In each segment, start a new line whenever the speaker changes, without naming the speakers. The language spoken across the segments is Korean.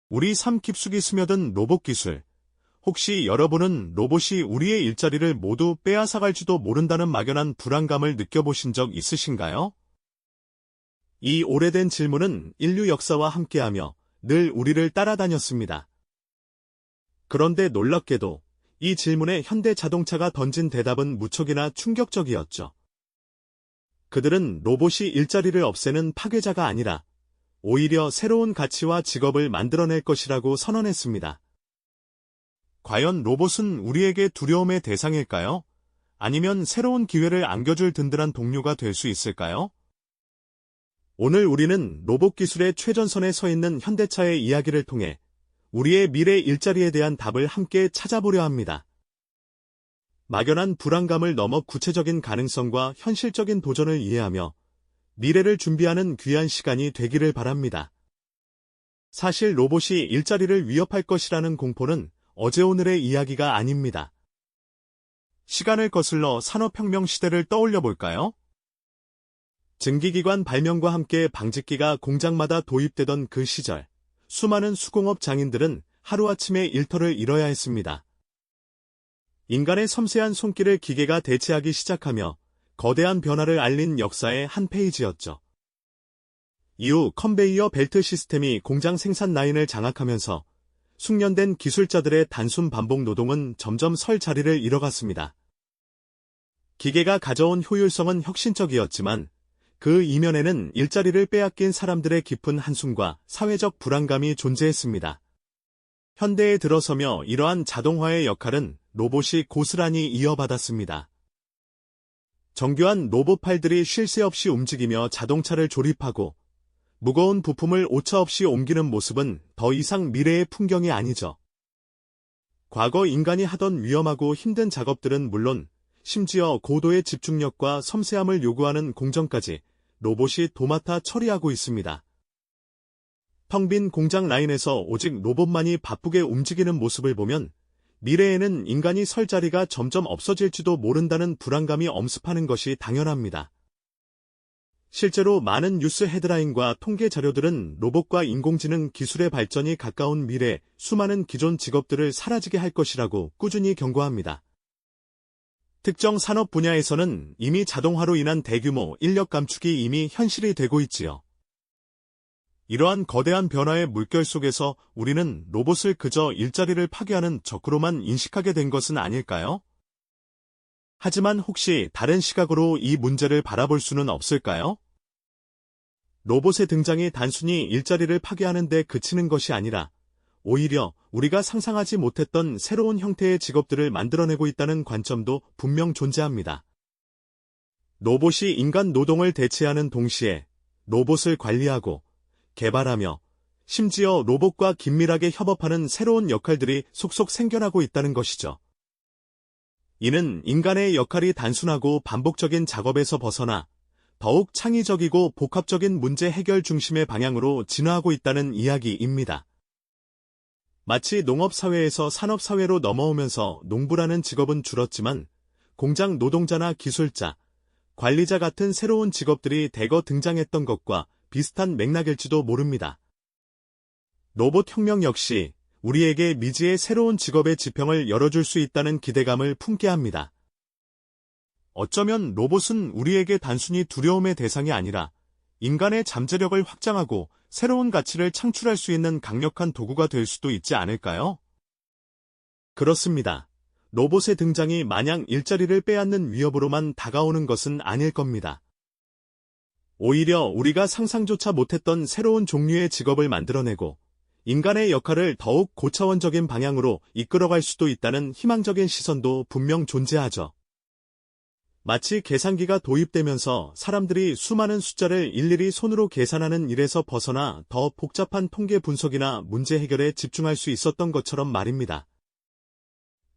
우리 삶 깊숙이 스며든 로봇 기술. 혹시 여러분은 로봇이 우리의 일자리를 모두 빼앗아갈지도 모른다는 막연한 불안감을 느껴보신 적 있으신가요? 이 오래된 질문은 인류 역사와 함께하며 늘 우리를 따라다녔습니다. 그런데 놀랍게도 이 질문에 현대 자동차가 던진 대답은 무척이나 충격적이었죠. 그들은 로봇이 일자리를 없애는 파괴자가 아니라 오히려 새로운 가치와 직업을 만들어낼 것이라고 선언했습니다. 과연 로봇은 우리에게 두려움의 대상일까요? 아니면 새로운 기회를 안겨줄 든든한 동료가 될 수 있을까요? 오늘 우리는 로봇 기술의 최전선에 서 있는 현대차의 이야기를 통해 우리의 미래 일자리에 대한 답을 함께 찾아보려 합니다. 막연한 불안감을 넘어 구체적인 가능성과 현실적인 도전을 이해하며 미래를 준비하는 귀한 시간이 되기를 바랍니다. 사실 로봇이 일자리를 위협할 것이라는 공포는 어제 오늘의 이야기가 아닙니다. 시간을 거슬러 산업혁명 시대를 떠올려 볼까요? 증기기관 발명과 함께 방직기가 공장마다 도입되던 그 시절, 수많은 수공업 장인들은 하루아침에 일터를 잃어야 했습니다. 인간의 섬세한 손길을 기계가 대체하기 시작하며 거대한 변화를 알린 역사의 한 페이지였죠. 이후 컨베이어 벨트 시스템이 공장 생산 라인을 장악하면서 숙련된 기술자들의 단순 반복 노동은 점점 설 자리를 잃어갔습니다. 기계가 가져온 효율성은 혁신적이었지만 그 이면에는 일자리를 빼앗긴 사람들의 깊은 한숨과 사회적 불안감이 존재했습니다. 현대에 들어서며 이러한 자동화의 역할은 로봇이 고스란히 이어받았습니다. 정교한 로봇팔들이 쉴 새 없이 움직이며 자동차를 조립하고 무거운 부품을 오차없이 옮기는 모습은 더 이상 미래의 풍경이 아니죠. 과거 인간이 하던 위험하고 힘든 작업들은 물론 심지어 고도의 집중력과 섬세함을 요구하는 공정까지 로봇이 도맡아 처리하고 있습니다. 텅 빈 공장 라인에서 오직 로봇만이 바쁘게 움직이는 모습을 보면 미래에는 인간이 설 자리가 점점 없어질지도 모른다는 불안감이 엄습하는 것이 당연합니다. 실제로 많은 뉴스 헤드라인과 통계 자료들은 로봇과 인공지능 기술의 발전이 가까운 미래 수많은 기존 직업들을 사라지게 할 것이라고 꾸준히 경고합니다. 특정 산업 분야에서는 이미 자동화로 인한 대규모 인력 감축이 이미 현실이 되고 있지요. 이러한 거대한 변화의 물결 속에서 우리는 로봇을 그저 일자리를 파괴하는 적으로만 인식하게 된 것은 아닐까요? 하지만 혹시 다른 시각으로 이 문제를 바라볼 수는 없을까요? 로봇의 등장이 단순히 일자리를 파괴하는 데 그치는 것이 아니라 오히려 우리가 상상하지 못했던 새로운 형태의 직업들을 만들어내고 있다는 관점도 분명 존재합니다. 로봇이 인간 노동을 대체하는 동시에 로봇을 관리하고 개발하며 심지어 로봇과 긴밀하게 협업하는 새로운 역할들이 속속 생겨나고 있다는 것이죠. 이는 인간의 역할이 단순하고 반복적인 작업에서 벗어나 더욱 창의적이고 복합적인 문제 해결 중심의 방향으로 진화하고 있다는 이야기입니다. 마치 농업사회에서 산업사회로 넘어오면서 농부라는 직업은 줄었지만 공장 노동자나 기술자, 관리자 같은 새로운 직업들이 대거 등장했던 것과 비슷한 맥락일지도 모릅니다. 로봇 혁명 역시 우리에게 미지의 새로운 직업의 지평을 열어줄 수 있다는 기대감을 품게 합니다. 어쩌면 로봇은 우리에게 단순히 두려움의 대상이 아니라 인간의 잠재력을 확장하고 새로운 가치를 창출할 수 있는 강력한 도구가 될 수도 있지 않을까요? 그렇습니다. 로봇의 등장이 마냥 일자리를 빼앗는 위협으로만 다가오는 것은 아닐 겁니다. 오히려 우리가 상상조차 못했던 새로운 종류의 직업을 만들어내고 인간의 역할을 더욱 고차원적인 방향으로 이끌어갈 수도 있다는 희망적인 시선도 분명 존재하죠. 마치 계산기가 도입되면서 사람들이 수많은 숫자를 일일이 손으로 계산하는 일에서 벗어나 더 복잡한 통계 분석이나 문제 해결에 집중할 수 있었던 것처럼 말입니다.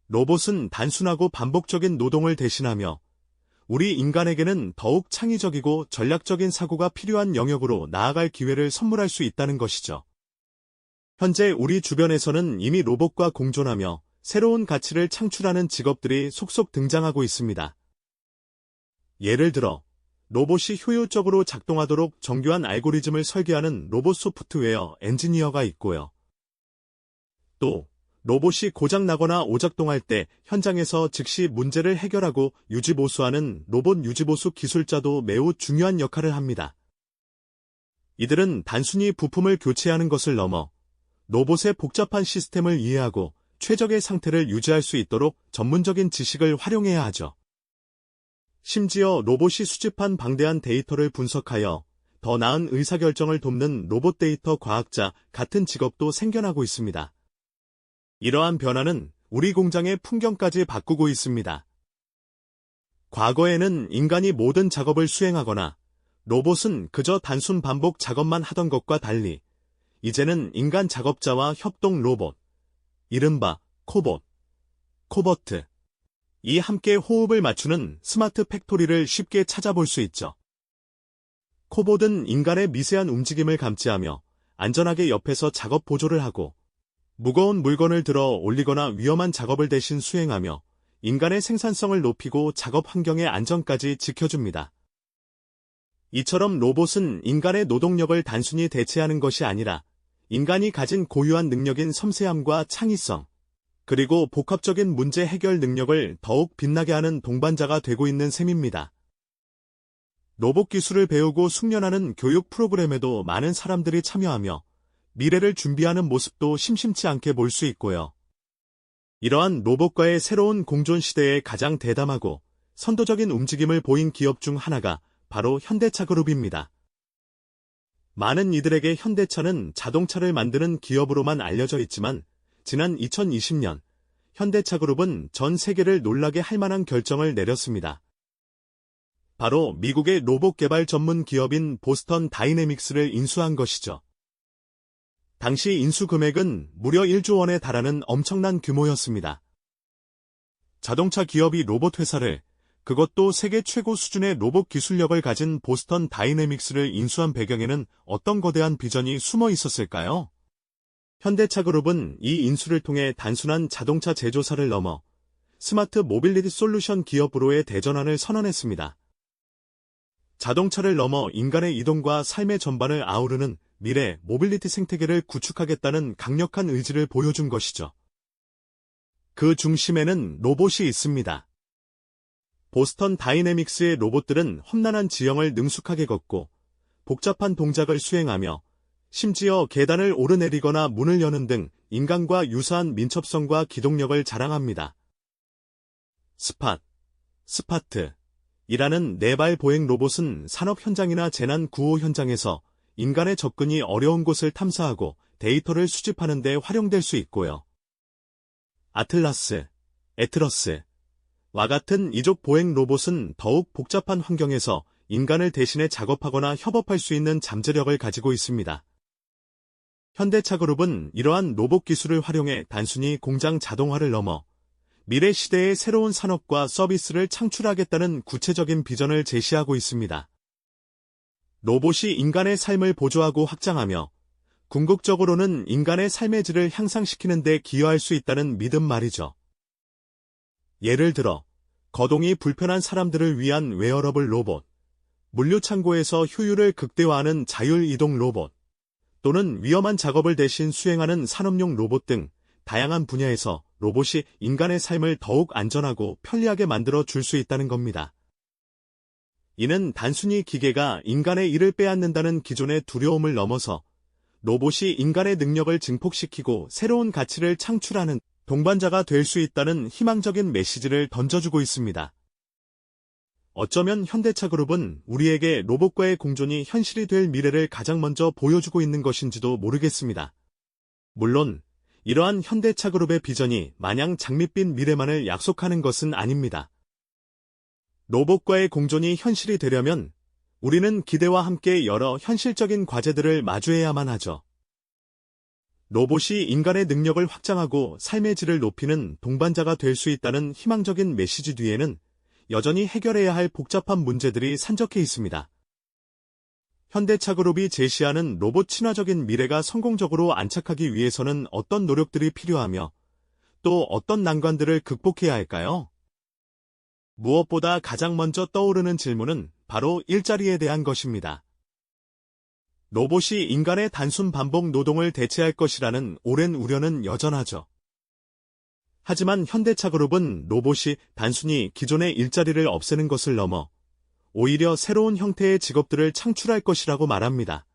로봇은 단순하고 반복적인 노동을 대신하며 우리 인간에게는 더욱 창의적이고 전략적인 사고가 필요한 영역으로 나아갈 기회를 선물할 수 있다는 것이죠. 현재 우리 주변에서는 이미 로봇과 공존하며 새로운 가치를 창출하는 직업들이 속속 등장하고 있습니다. 예를 들어 로봇이 효율적으로 작동하도록 정교한 알고리즘을 설계하는 로봇 소프트웨어 엔지니어가 있고요. 또 로봇이 고장나거나 오작동할 때 현장에서 즉시 문제를 해결하고 유지보수하는 로봇 유지보수 기술자도 매우 중요한 역할을 합니다. 이들은 단순히 부품을 교체하는 것을 넘어 로봇의 복잡한 시스템을 이해하고 최적의 상태를 유지할 수 있도록 전문적인 지식을 활용해야 하죠. 심지어 로봇이 수집한 방대한 데이터를 분석하여 더 나은 의사결정을 돕는 로봇 데이터 과학자 같은 직업도 생겨나고 있습니다. 이러한 변화는 우리 공장의 풍경까지 바꾸고 있습니다. 과거에는 인간이 모든 작업을 수행하거나 로봇은 그저 단순 반복 작업만 하던 것과 달리 이제는 인간 작업자와 협동 로봇, 이른바 코봇, 코버트, 이 함께 호흡을 맞추는 스마트 팩토리를 쉽게 찾아볼 수 있죠. 코봇은 인간의 미세한 움직임을 감지하며 안전하게 옆에서 작업 보조를 하고 무거운 물건을 들어 올리거나 위험한 작업을 대신 수행하며 인간의 생산성을 높이고 작업 환경의 안전까지 지켜줍니다. 이처럼 로봇은 인간의 노동력을 단순히 대체하는 것이 아니라 인간이 가진 고유한 능력인 섬세함과 창의성, 그리고 복합적인 문제 해결 능력을 더욱 빛나게 하는 동반자가 되고 있는 셈입니다. 로봇 기술을 배우고 숙련하는 교육 프로그램에도 많은 사람들이 참여하며 미래를 준비하는 모습도 심심치 않게 볼 수 있고요. 이러한 로봇과의 새로운 공존 시대에 가장 대담하고 선도적인 움직임을 보인 기업 중 하나가 바로 현대차 그룹입니다. 많은 이들에게 현대차는 자동차를 만드는 기업으로만 알려져 있지만 지난 2020년 현대차 그룹은 전 세계를 놀라게 할 만한 결정을 내렸습니다. 바로 미국의 로봇 개발 전문 기업인 보스턴 다이내믹스를 인수한 것이죠. 당시 인수 금액은 무려 1조 원에 달하는 엄청난 규모였습니다. 자동차 기업이 로봇 회사를, 그것도 세계 최고 수준의 로봇 기술력을 가진 보스턴 다이내믹스를 인수한 배경에는 어떤 거대한 비전이 숨어 있었을까요? 현대차 그룹은 이 인수를 통해 단순한 자동차 제조사를 넘어 스마트 모빌리티 솔루션 기업으로의 대전환을 선언했습니다. 자동차를 넘어 인간의 이동과 삶의 전반을 아우르는 미래 모빌리티 생태계를 구축하겠다는 강력한 의지를 보여준 것이죠. 그 중심에는 로봇이 있습니다. 보스턴 다이내믹스의 로봇들은 험난한 지형을 능숙하게 걷고 복잡한 동작을 수행하며 심지어 계단을 오르내리거나 문을 여는 등 인간과 유사한 민첩성과 기동력을 자랑합니다. 스파트 이라는 네발 보행 로봇은 산업 현장이나 재난 구호 현장에서 인간의 접근이 어려운 곳을 탐사하고 데이터를 수집하는 데 활용될 수 있고요. 에트러스와 같은 이족 보행 로봇은 더욱 복잡한 환경에서 인간을 대신해 작업하거나 협업할 수 있는 잠재력을 가지고 있습니다. 현대차 그룹은 이러한 로봇 기술을 활용해 단순히 공장 자동화를 넘어 미래 시대의 새로운 산업과 서비스를 창출하겠다는 구체적인 비전을 제시하고 있습니다. 로봇이 인간의 삶을 보조하고 확장하며 궁극적으로는 인간의 삶의 질을 향상시키는 데 기여할 수 있다는 믿음 말이죠. 예를 들어 거동이 불편한 사람들을 위한 웨어러블 로봇, 물류창고에서 효율을 극대화하는 자율이동 로봇, 또는 위험한 작업을 대신 수행하는 산업용 로봇 등 다양한 분야에서 로봇이 인간의 삶을 더욱 안전하고 편리하게 만들어 줄 수 있다는 겁니다. 이는 단순히 기계가 인간의 일을 빼앗는다는 기존의 두려움을 넘어서 로봇이 인간의 능력을 증폭시키고 새로운 가치를 창출하는 동반자가 될 수 있다는 희망적인 메시지를 던져주고 있습니다. 어쩌면 현대차 그룹은 우리에게 로봇과의 공존이 현실이 될 미래를 가장 먼저 보여주고 있는 것인지도 모르겠습니다. 물론 이러한 현대차 그룹의 비전이 마냥 장밋빛 미래만을 약속하는 것은 아닙니다. 로봇과의 공존이 현실이 되려면 우리는 기대와 함께 여러 현실적인 과제들을 마주해야만 하죠. 로봇이 인간의 능력을 확장하고 삶의 질을 높이는 동반자가 될 수 있다는 희망적인 메시지 뒤에는 여전히 해결해야 할 복잡한 문제들이 산적해 있습니다. 현대차 그룹이 제시하는 로봇 친화적인 미래가 성공적으로 안착하기 위해서는 어떤 노력들이 필요하며 또 어떤 난관들을 극복해야 할까요? 무엇보다 가장 먼저 떠오르는 질문은 바로 일자리에 대한 것입니다. 로봇이 인간의 단순 반복 노동을 대체할 것이라는 오랜 우려는 여전하죠. 하지만 현대차그룹은 로봇이 단순히 기존의 일자리를 없애는 것을 넘어 오히려 새로운 형태의 직업들을 창출할 것이라고 말합니다.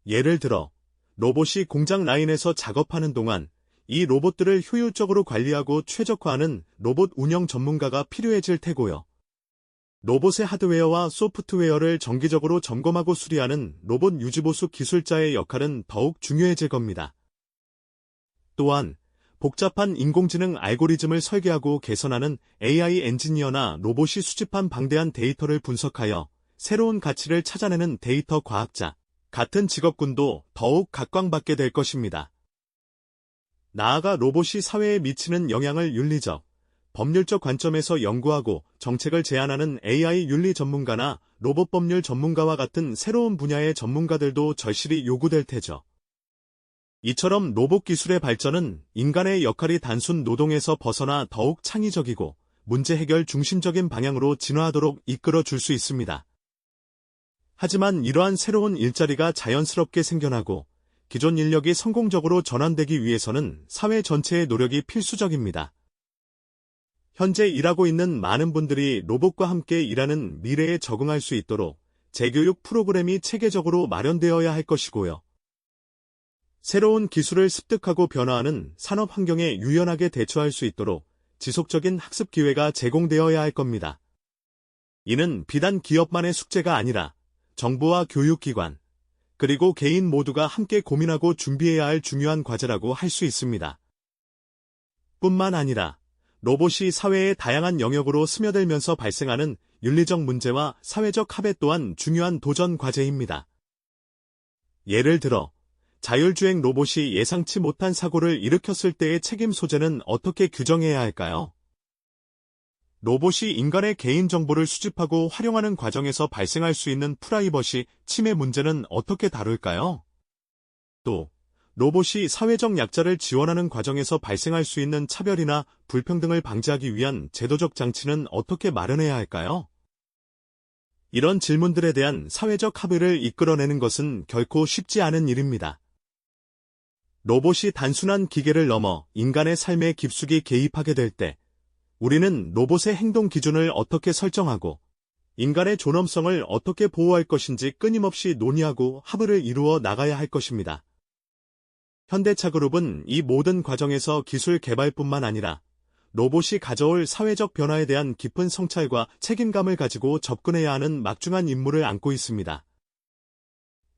예를 들어 로봇이 공장 라인에서 작업하는 동안 이 로봇들을 효율적으로 관리하고 최적화하는 로봇 운영 전문가가 필요해질 테고요. 로봇의 하드웨어와 소프트웨어를 정기적으로 점검하고 수리하는 로봇 유지보수 기술자의 역할은 더욱 중요해질 겁니다. 또한 복잡한 인공지능 알고리즘을 설계하고 개선하는 AI 엔지니어나 로봇이 수집한 방대한 데이터를 분석하여 새로운 가치를 찾아내는 데이터 과학자 같은 직업군도 더욱 각광받게 될 것입니다. 나아가 로봇이 사회에 미치는 영향을 윤리적, 법률적 관점에서 연구하고 정책을 제안하는 AI 윤리 전문가나 로봇 법률 전문가와 같은 새로운 분야의 전문가들도 절실히 요구될 테죠. 이처럼 로봇 기술의 발전은 인간의 역할이 단순 노동에서 벗어나 더욱 창의적이고 문제 해결 중심적인 방향으로 진화하도록 이끌어 줄 수 있습니다. 하지만 이러한 새로운 일자리가 자연스럽게 생겨나고 기존 인력이 성공적으로 전환되기 위해서는 사회 전체의 노력이 필수적입니다. 현재 일하고 있는 많은 분들이 로봇과 함께 일하는 미래에 적응할 수 있도록 재교육 프로그램이 체계적으로 마련되어야 할 것이고요. 새로운 기술을 습득하고 변화하는 산업 환경에 유연하게 대처할 수 있도록 지속적인 학습 기회가 제공되어야 할 겁니다. 이는 비단 기업만의 숙제가 아니라 정부와 교육기관, 그리고 개인 모두가 함께 고민하고 준비해야 할 중요한 과제라고 할 수 있습니다. 뿐만 아니라 로봇이 사회의 다양한 영역으로 스며들면서 발생하는 윤리적 문제와 사회적 합의 또한 중요한 도전 과제입니다. 예를 들어 자율주행 로봇이 예상치 못한 사고를 일으켰을 때의 책임 소재는 어떻게 규정해야 할까요? 로봇이 인간의 개인정보를 수집하고 활용하는 과정에서 발생할 수 있는 프라이버시 침해 문제는 어떻게 다룰까요? 또, 로봇이 사회적 약자를 지원하는 과정에서 발생할 수 있는 차별이나 불평등을 방지하기 위한 제도적 장치는 어떻게 마련해야 할까요? 이런 질문들에 대한 사회적 합의를 이끌어내는 것은 결코 쉽지 않은 일입니다. 로봇이 단순한 기계를 넘어 인간의 삶에 깊숙이 개입하게 될 때, 우리는 로봇의 행동 기준을 어떻게 설정하고 인간의 존엄성을 어떻게 보호할 것인지 끊임없이 논의하고 합의를 이루어 나가야 할 것입니다. 현대차그룹은 이 모든 과정에서 기술 개발뿐만 아니라 로봇이 가져올 사회적 변화에 대한 깊은 성찰과 책임감을 가지고 접근해야 하는 막중한 임무를 안고 있습니다.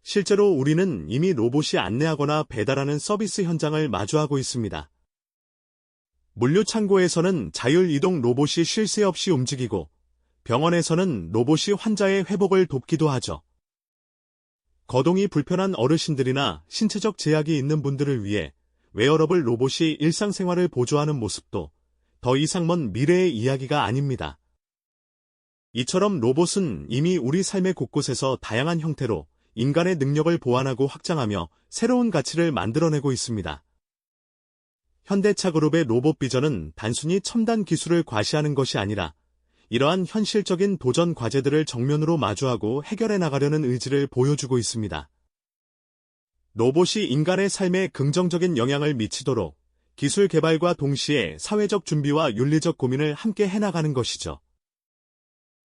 실제로 우리는 이미 로봇이 안내하거나 배달하는 서비스 현장을 마주하고 있습니다. 물류 창고에서는 자율이동 로봇이 쉴 새 없이 움직이고 병원에서는 로봇이 환자의 회복을 돕기도 하죠. 거동이 불편한 어르신들이나 신체적 제약이 있는 분들을 위해 웨어러블 로봇이 일상생활을 보조하는 모습도 더 이상 먼 미래의 이야기가 아닙니다. 이처럼 로봇은 이미 우리 삶의 곳곳에서 다양한 형태로 인간의 능력을 보완하고 확장하며 새로운 가치를 만들어내고 있습니다. 현대차그룹의 로봇 비전은 단순히 첨단 기술을 과시하는 것이 아니라 이러한 현실적인 도전 과제들을 정면으로 마주하고 해결해 나가려는 의지를 보여주고 있습니다. 로봇이 인간의 삶에 긍정적인 영향을 미치도록 기술 개발과 동시에 사회적 준비와 윤리적 고민을 함께 해나가는 것이죠.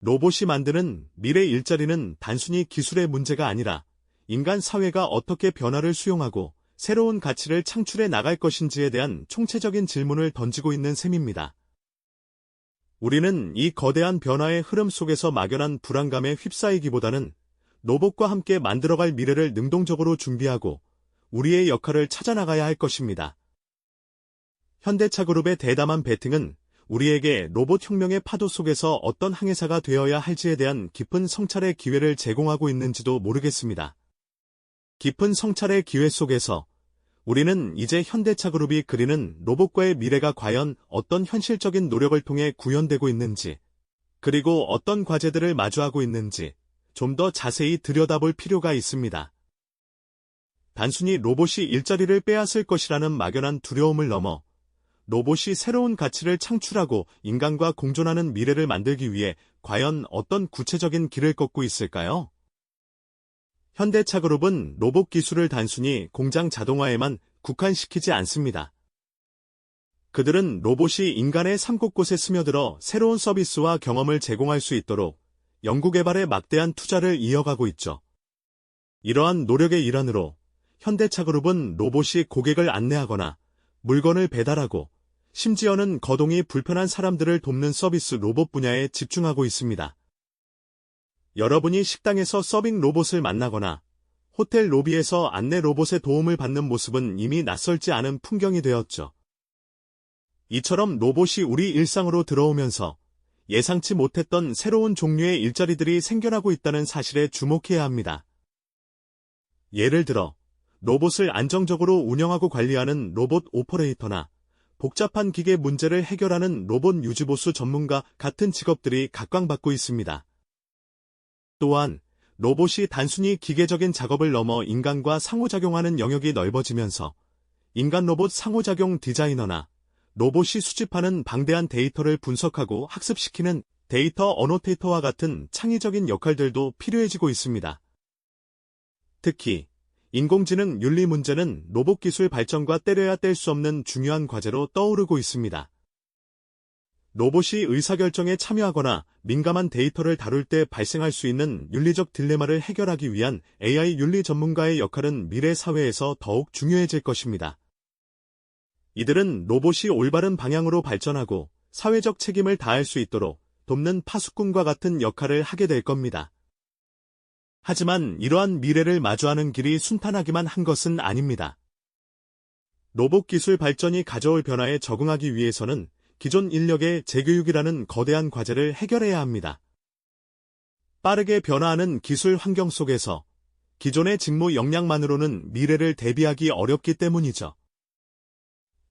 로봇이 만드는 미래 일자리는 단순히 기술의 문제가 아니라 인간 사회가 어떻게 변화를 수용하고 새로운 가치를 창출해 나갈 것인지에 대한 총체적인 질문을 던지고 있는 셈입니다. 우리는 이 거대한 변화의 흐름 속에서 막연한 불안감에 휩싸이기보다는 로봇과 함께 만들어갈 미래를 능동적으로 준비하고 우리의 역할을 찾아나가야 할 것입니다. 현대차그룹의 대담한 베팅은 우리에게 로봇 혁명의 파도 속에서 어떤 항해사가 되어야 할지에 대한 깊은 성찰의 기회를 제공하고 있는지도 모르겠습니다. 깊은 성찰의 기회 속에서 우리는 이제 현대차그룹이 그리는 로봇과의 미래가 과연 어떤 현실적인 노력을 통해 구현되고 있는지, 그리고 어떤 과제들을 마주하고 있는지 좀 더 자세히 들여다볼 필요가 있습니다. 단순히 로봇이 일자리를 빼앗을 것이라는 막연한 두려움을 넘어 로봇이 새로운 가치를 창출하고 인간과 공존하는 미래를 만들기 위해 과연 어떤 구체적인 길을 걷고 있을까요? 현대차그룹은 로봇 기술을 단순히 공장 자동화에만 국한시키지 않습니다. 그들은 로봇이 인간의 삶 곳곳에 스며들어 새로운 서비스와 경험을 제공할 수 있도록 연구개발에 막대한 투자를 이어가고 있죠. 이러한 노력의 일환으로 현대차그룹은 로봇이 고객을 안내하거나 물건을 배달하고 심지어는 거동이 불편한 사람들을 돕는 서비스 로봇 분야에 집중하고 있습니다. 여러분이 식당에서 서빙 로봇을 만나거나 호텔 로비에서 안내 로봇의 도움을 받는 모습은 이미 낯설지 않은 풍경이 되었죠. 이처럼 로봇이 우리 일상으로 들어오면서 예상치 못했던 새로운 종류의 일자리들이 생겨나고 있다는 사실에 주목해야 합니다. 예를 들어, 로봇을 안정적으로 운영하고 관리하는 로봇 오퍼레이터나 복잡한 기계 문제를 해결하는 로봇 유지보수 전문가 같은 직업들이 각광받고 있습니다. 또한 로봇이 단순히 기계적인 작업을 넘어 인간과 상호작용하는 영역이 넓어지면서 인간-로봇 상호작용 디자이너나 로봇이 수집하는 방대한 데이터를 분석하고 학습시키는 데이터 어노테이터와 같은 창의적인 역할들도 필요해지고 있습니다. 특히 인공지능 윤리 문제는 로봇 기술 발전과 때려야 뗄 수 없는 중요한 과제로 떠오르고 있습니다. 로봇이 의사결정에 참여하거나 민감한 데이터를 다룰 때 발생할 수 있는 윤리적 딜레마를 해결하기 위한 AI 윤리 전문가의 역할은 미래 사회에서 더욱 중요해질 것입니다. 이들은 로봇이 올바른 방향으로 발전하고 사회적 책임을 다할 수 있도록 돕는 파수꾼과 같은 역할을 하게 될 겁니다. 하지만 이러한 미래를 마주하는 길이 순탄하기만 한 것은 아닙니다. 로봇 기술 발전이 가져올 변화에 적응하기 위해서는 기존 인력의 재교육이라는 거대한 과제를 해결해야 합니다. 빠르게 변화하는 기술 환경 속에서 기존의 직무 역량만으로는 미래를 대비하기 어렵기 때문이죠.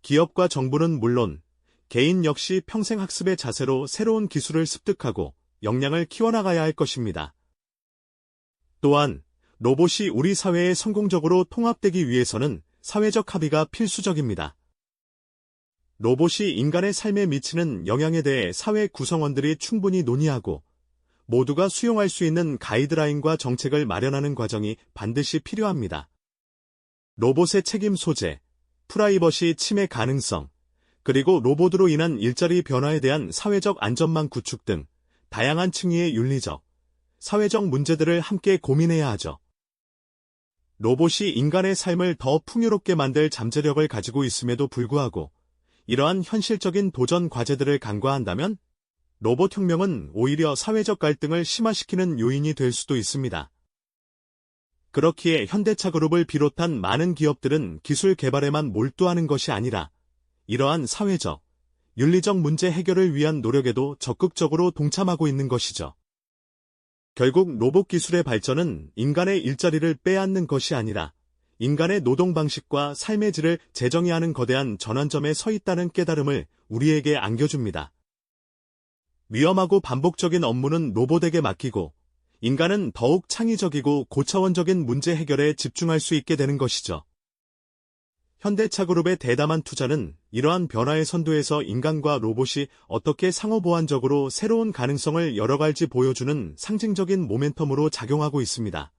기업과 정부는 물론 개인 역시 평생 학습의 자세로 새로운 기술을 습득하고 역량을 키워나가야 할 것입니다. 또한 로봇이 우리 사회에 성공적으로 통합되기 위해서는 사회적 합의가 필수적입니다. 로봇이 인간의 삶에 미치는 영향에 대해 사회 구성원들이 충분히 논의하고 모두가 수용할 수 있는 가이드라인과 정책을 마련하는 과정이 반드시 필요합니다. 로봇의 책임 소재, 프라이버시 침해 가능성, 그리고 로봇으로 인한 일자리 변화에 대한 사회적 안전망 구축 등 다양한 층위의 윤리적, 사회적 문제들을 함께 고민해야 하죠. 로봇이 인간의 삶을 더 풍요롭게 만들 잠재력을 가지고 있음에도 불구하고 이러한 현실적인 도전 과제들을 간과한다면 로봇 혁명은 오히려 사회적 갈등을 심화시키는 요인이 될 수도 있습니다. 그렇기에 현대차그룹을 비롯한 많은 기업들은 기술 개발에만 몰두하는 것이 아니라 이러한 사회적, 윤리적 문제 해결을 위한 노력에도 적극적으로 동참하고 있는 것이죠. 결국 로봇 기술의 발전은 인간의 일자리를 빼앗는 것이 아니라 인간의 노동 방식과 삶의 질을 재정의하는 거대한 전환점에 서 있다는 깨달음을 우리에게 안겨줍니다. 위험하고 반복적인 업무는 로봇에게 맡기고 인간은 더욱 창의적이고 고차원적인 문제 해결에 집중할 수 있게 되는 것이죠. 현대차그룹의 대담한 투자는 이러한 변화의 선두에서 인간과 로봇이 어떻게 상호보완적으로 새로운 가능성을 열어갈지 보여주는 상징적인 모멘텀으로 작용하고 있습니다.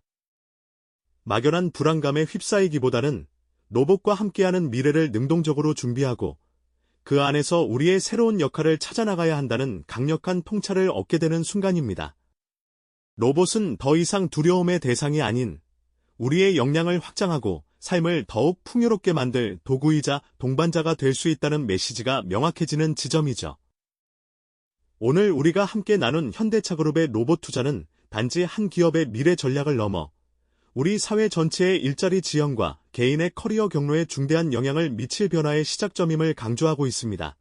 막연한 불안감에 휩싸이기보다는 로봇과 함께하는 미래를 능동적으로 준비하고 그 안에서 우리의 새로운 역할을 찾아나가야 한다는 강력한 통찰을 얻게 되는 순간입니다. 로봇은 더 이상 두려움의 대상이 아닌 우리의 역량을 확장하고 삶을 더욱 풍요롭게 만들 도구이자 동반자가 될 수 있다는 메시지가 명확해지는 지점이죠. 오늘 우리가 함께 나눈 현대차그룹의 로봇 투자는 단지 한 기업의 미래 전략을 넘어 우리 사회 전체의 일자리 지형과 개인의 커리어 경로에 중대한 영향을 미칠 변화의 시작점임을 강조하고 있습니다.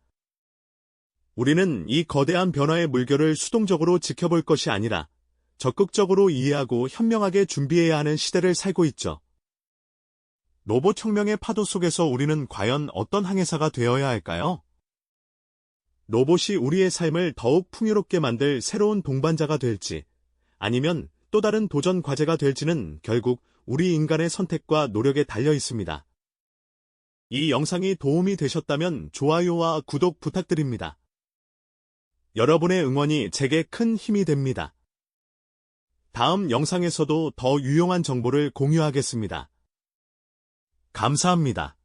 우리는 이 거대한 변화의 물결을 수동적으로 지켜볼 것이 아니라 적극적으로 이해하고 현명하게 준비해야 하는 시대를 살고 있죠. 로봇 혁명의 파도 속에서 우리는 과연 어떤 항해사가 되어야 할까요? 로봇이 우리의 삶을 더욱 풍요롭게 만들 새로운 동반자가 될지, 아니면 또 다른 도전 과제가 될지는 결국 우리 인간의 선택과 노력에 달려 있습니다. 이 영상이 도움이 되셨다면 좋아요와 구독 부탁드립니다. 여러분의 응원이 제게 큰 힘이 됩니다. 다음 영상에서도 더 유용한 정보를 공유하겠습니다. 감사합니다.